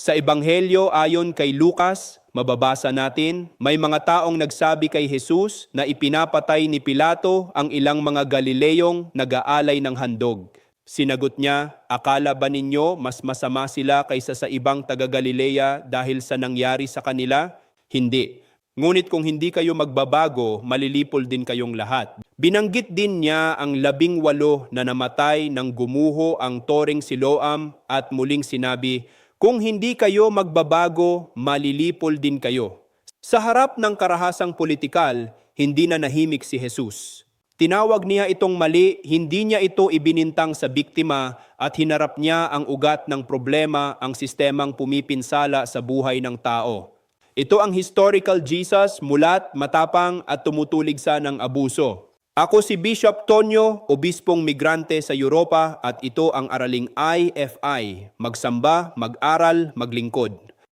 Sa Ebanghelyo ayon kay Lucas, mababasa natin, may mga taong nagsabi kay Jesus na ipinapatay ni Pilato ang ilang mga Galileyong nag-aalay ng handog. Sinagot niya, akala ba ninyo mas masama sila kaysa sa ibang taga-Galilea dahil sa nangyari sa kanila? Hindi. Ngunit kung hindi kayo magbabago, malilipol din kayong lahat. Binanggit din niya ang 18 na namatay nang gumuho ang Toreng Siloam at muling sinabi, kung hindi kayo magbabago, malilipol din kayo. Sa harap ng karahasang politikal, hindi na nahimik si Jesus. Tinawag niya itong mali, hindi niya ito ibinintang sa biktima at hinarap niya ang ugat ng problema, ang sistemang pumipinsala sa buhay ng tao. Ito ang historical Jesus, mulat, matapang at tumutulig sa ng abuso. Ako si Bishop Tonyo, obispong migrante sa Europa at ito ang araling IFI, magsamba, mag-aral, maglingkod.